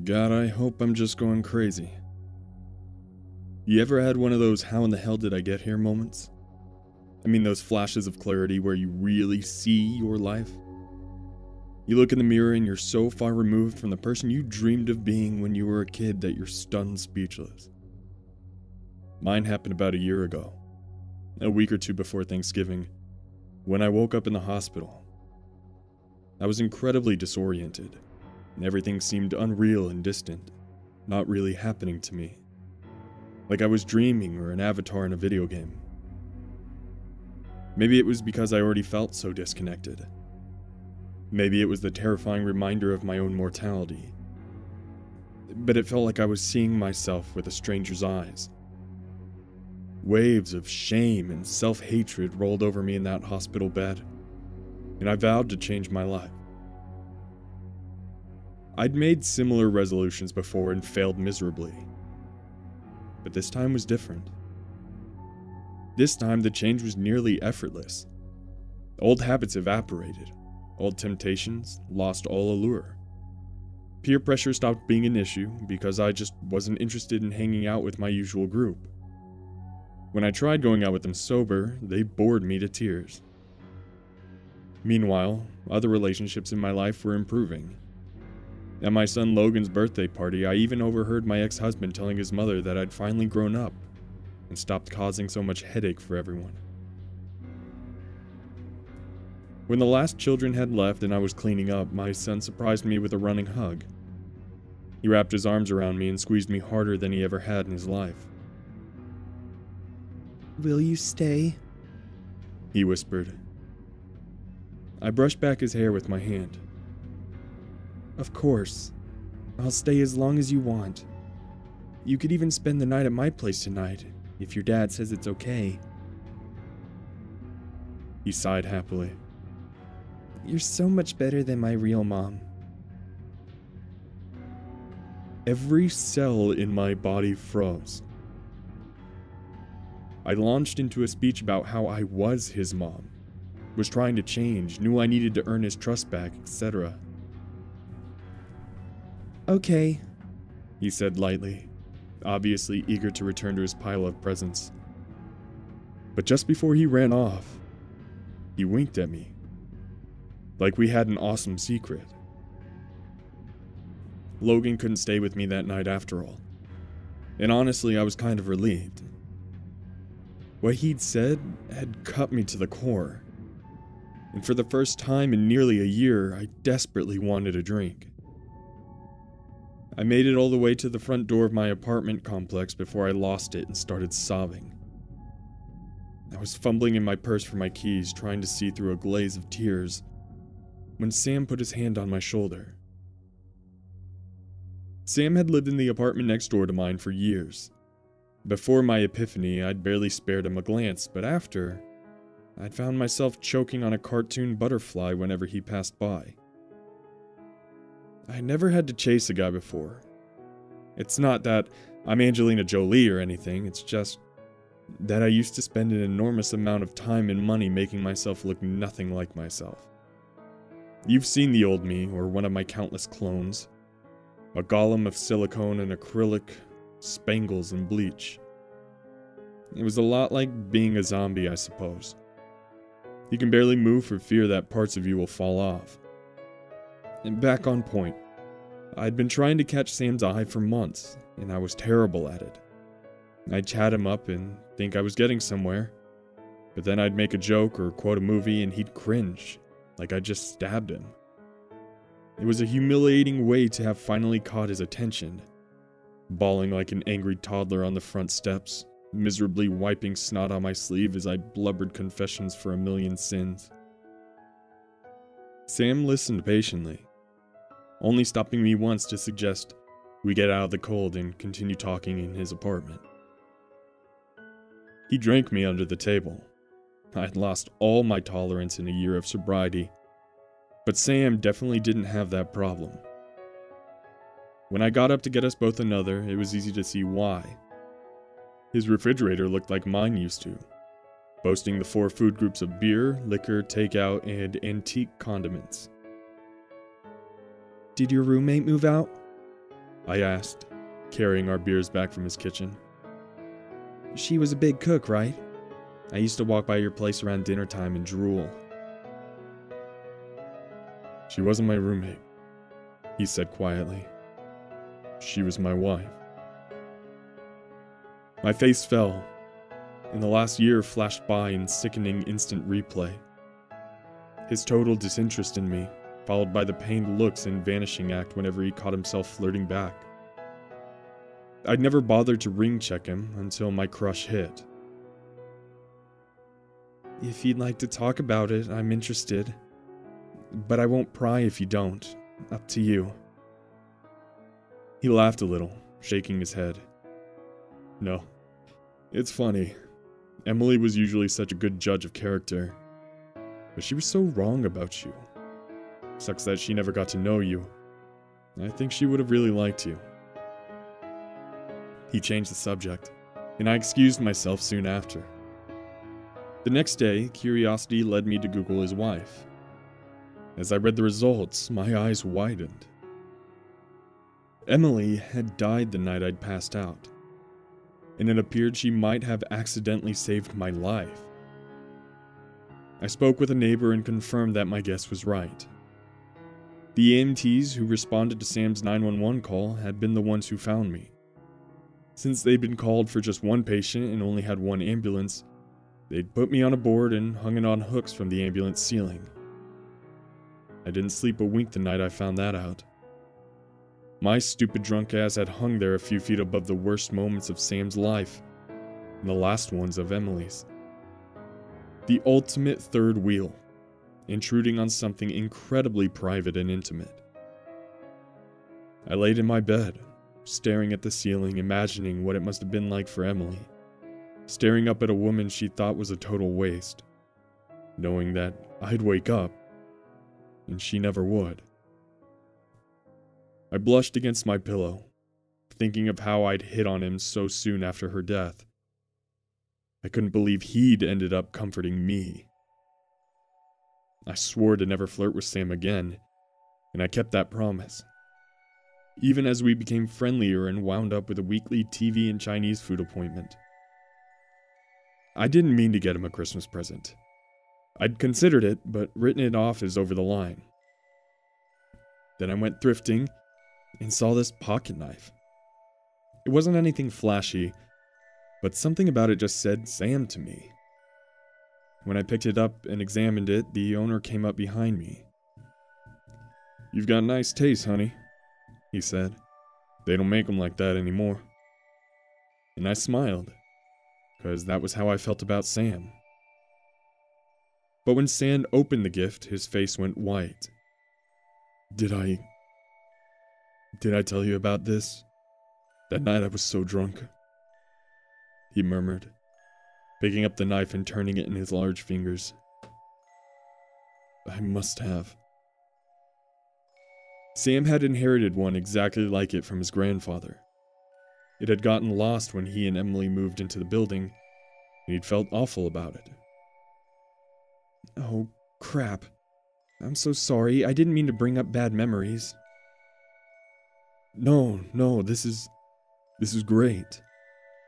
God, I hope I'm just going crazy. You ever had one of those how in the hell did I get here moments? I mean those flashes of clarity where you really see your life? You look in the mirror and you're so far removed from the person you dreamed of being when you were a kid that you're stunned speechless. Mine happened about a year ago, a week or two before Thanksgiving, when I woke up in the hospital. I was incredibly disoriented, and everything seemed unreal and distant, not really happening to me. Like I was dreaming or an avatar in a video game. Maybe it was because I already felt so disconnected. Maybe it was the terrifying reminder of my own mortality. But it felt like I was seeing myself with a stranger's eyes. Waves of shame and self-hatred rolled over me in that hospital bed, and I vowed to change my life. I'd made similar resolutions before and failed miserably. But this time was different. This time the change was nearly effortless. Old habits evaporated. Old temptations lost all allure. Peer pressure stopped being an issue because I just wasn't interested in hanging out with my usual group. When I tried going out with them sober, they bored me to tears. Meanwhile, other relationships in my life were improving. At my son Logan's birthday party, I even overheard my ex-husband telling his mother that I'd finally grown up and stopped causing so much headache for everyone. When the last children had left and I was cleaning up, my son surprised me with a running hug. He wrapped his arms around me and squeezed me harder than he ever had in his life. "Will you stay?" he whispered. I brushed back his hair with my hand. "Of course. I'll stay as long as you want. You could even spend the night at my place tonight, if your dad says it's okay." He sighed happily. "You're so much better than my real mom." Every cell in my body froze. I launched into a speech about how I was his mom, was trying to change, knew I needed to earn his trust back, etc. "Okay," he said lightly, obviously eager to return to his pile of presents. But just before he ran off, he winked at me, like we had an awesome secret. Logan couldn't stay with me that night after all, and honestly I was kind of relieved. What he'd said had cut me to the core, and for the first time in nearly a year, I desperately wanted a drink. I made it all the way to the front door of my apartment complex before I lost it and started sobbing. I was fumbling in my purse for my keys, trying to see through a glaze of tears, when Sam put his hand on my shoulder. Sam had lived in the apartment next door to mine for years. Before my epiphany, I'd barely spared him a glance, but after, I'd found myself choking on a cartoon butterfly whenever he passed by. I never had to chase a guy before. It's not that I'm Angelina Jolie or anything, it's just that I used to spend an enormous amount of time and money making myself look nothing like myself. You've seen the old me, or one of my countless clones. A golem of silicone and acrylic, spangles and bleach. It was a lot like being a zombie, I suppose. You can barely move for fear that parts of you will fall off. And back on point, I'd been trying to catch Sam's eye for months, and I was terrible at it. I'd chat him up and think I was getting somewhere, but then I'd make a joke or quote a movie and he'd cringe, like I just stabbed him. It was a humiliating way to have finally caught his attention, bawling like an angry toddler on the front steps, miserably wiping snot on my sleeve as I blubbered confessions for a million sins. Sam listened patiently, only stopping me once to suggest we get out of the cold and continue talking in his apartment. He drank me under the table. I'd lost all my tolerance in a year of sobriety, but Sam definitely didn't have that problem. When I got up to get us both another, it was easy to see why. His refrigerator looked like mine used to, boasting the 4 food groups of beer, liquor, takeout, and antique condiments. "Did your roommate move out?" I asked, carrying our beers back from his kitchen. She was a big cook, right? I used to walk by your place around dinner time and drool. She wasn't my roommate, he said quietly. She was my wife. My face fell, and the last year flashed by in sickening instant replay. His total disinterest in me, followed by the pained looks and vanishing act whenever he caught himself flirting back. I'd never bothered to ring check him until my crush hit. If you'd like to talk about it, I'm interested. But I won't pry if you don't. Up to you. He laughed a little, shaking his head. No, it's funny. Emily was usually such a good judge of character, but she was so wrong about you. Sucks that she never got to know you. I think she would have really liked you. He changed the subject, and I excused myself soon after. The next day, curiosity led me to Google his wife. As I read the results, my eyes widened. Emily had died the night I'd passed out, and it appeared she might have accidentally saved my life. I spoke with a neighbor and confirmed that my guess was right. The EMTs who responded to Sam's 911 call had been the ones who found me. Since they'd been called for just one patient and only had one ambulance, they'd put me on a board and hung it on hooks from the ambulance ceiling. I didn't sleep a wink the night I found that out. My stupid drunk ass had hung there a few feet above the worst moments of Sam's life, and the last ones of Emily's. The ultimate third wheel, intruding on something incredibly private and intimate. I laid in my bed, staring at the ceiling, imagining what it must have been like for Emily, staring up at a woman she thought was a total waste, knowing that I'd wake up, and she never would. I blushed against my pillow, thinking of how I'd hit on him so soon after her death. I couldn't believe he'd ended up comforting me. I swore to never flirt with Sam again, and I kept that promise. Even as we became friendlier and wound up with a weekly TV and Chinese food appointment. I didn't mean to get him a Christmas present. I'd considered it, but written it off as over the line. Then I went thrifting and saw this pocket knife. It wasn't anything flashy, but something about it just said Sam to me. When I picked it up and examined it, the owner came up behind me. "You've got nice taste, honey," he said. "They don't make them like that anymore." And I smiled, because that was how I felt about Sam. But when Sam opened the gift, his face went white. Did I tell you about this? That night I was so drunk," he murmured, picking up the knife and turning it in his large fingers. "I must have." Sam had inherited one exactly like it from his grandfather. It had gotten lost when he and Emily moved into the building, and he'd felt awful about it. Oh, crap. I'm so sorry. I didn't mean to bring up bad memories. No, this is great.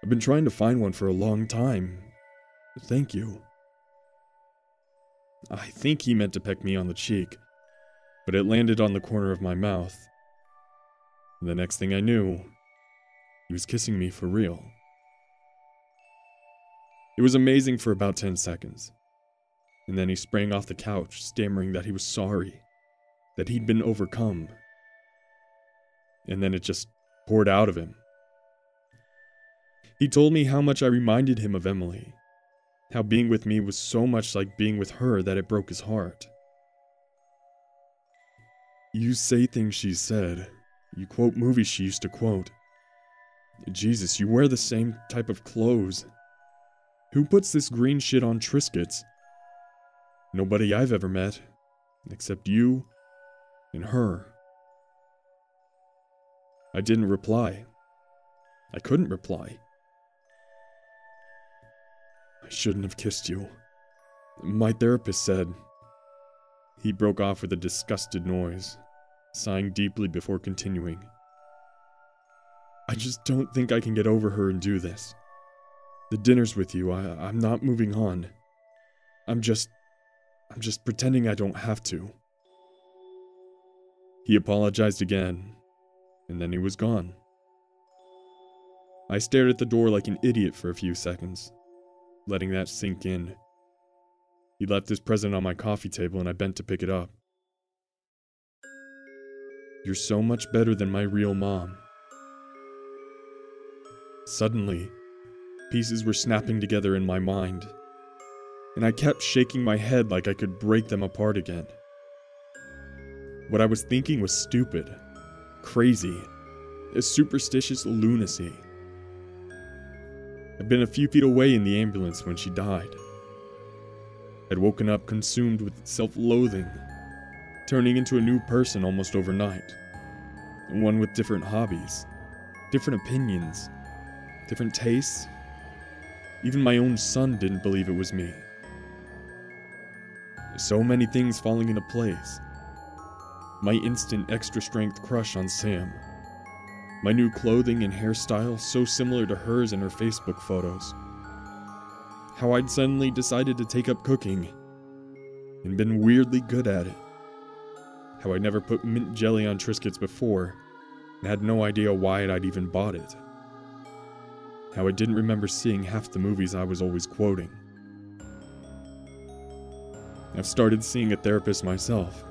I've been trying to find one for a long time. Thank you. I think he meant to peck me on the cheek, but it landed on the corner of my mouth. The next thing I knew, he was kissing me for real. It was amazing for about 10 seconds. And then he sprang off the couch, stammering that he was sorry, that he'd been overcome. And then it just poured out of him. He told me how much I reminded him of Emily, how being with me was so much like being with her that it broke his heart. "You say things she said. You quote movies she used to quote. Jesus, you wear the same type of clothes. Who puts this green shit on Triscuits? Nobody I've ever met, except you and her." I didn't reply. I couldn't reply. "I shouldn't have kissed you. My therapist said..." He broke off with a disgusted noise, sighing deeply before continuing. I just don't think I can get over her and do this. The dinner's with you. I'm not moving on. I'm just pretending I don't have to." He apologized again, and then he was gone. I stared at the door like an idiot for a few seconds, letting that sink in. He left his present on my coffee table and I bent to pick it up. "You're so much better than my real mom." Suddenly, pieces were snapping together in my mind, and I kept shaking my head like I could break them apart again. What I was thinking was stupid, crazy, a superstitious lunacy. I'd been a few feet away in the ambulance when she died. I'd woken up consumed with self-loathing, turning into a new person almost overnight. One with different hobbies, different opinions, different tastes. Even my own son didn't believe it was me. So many things falling into place. My instant extra-strength crush on Sam. My new clothing and hairstyle so similar to hers in her Facebook photos. How I'd suddenly decided to take up cooking, and been weirdly good at it. How I never put mint jelly on Triscuits before, and had no idea why I'd even bought it. How I didn't remember seeing half the movies I was always quoting. I've started seeing a therapist myself.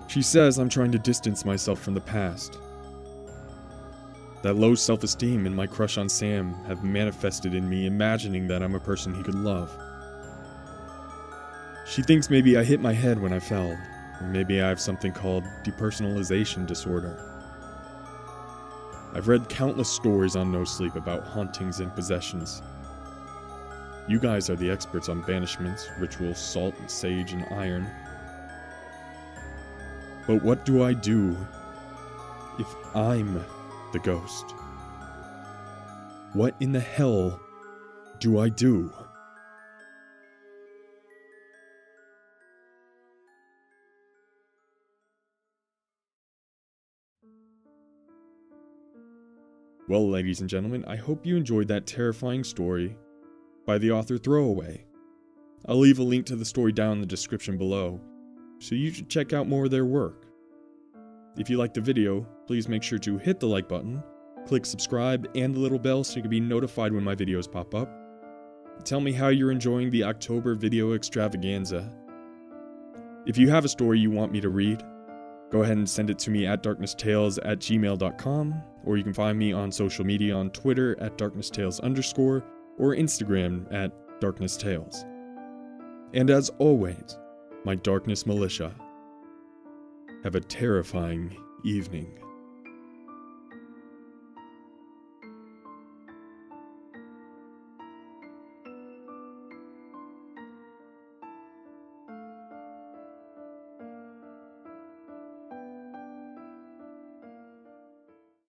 She says I'm trying to distance myself from the past. That low self-esteem and my crush on Sam have manifested in me imagining that I'm a person he could love. She thinks maybe I hit my head when I fell, or maybe I have something called depersonalization disorder. I've read countless stories on No Sleep about hauntings and possessions. You guys are the experts on banishments, rituals, salt, sage, and iron. But what do I do if I'm the ghost? What in the hell do I do? Well, ladies and gentlemen, I hope you enjoyed that terrifying story by the author Throwaway. I'll leave a link to the story down in the description below, so you should check out more of their work. If you liked the video, please make sure to hit the like button, click subscribe and the little bell so you can be notified when my videos pop up. Tell me how you're enjoying the October video extravaganza. If you have a story you want me to read, go ahead and send it to me at darknesstales@gmail.com, or you can find me on social media on Twitter at darknesstales_ or Instagram at darknesstales. And as always, my Darkness Militia, have a terrifying evening.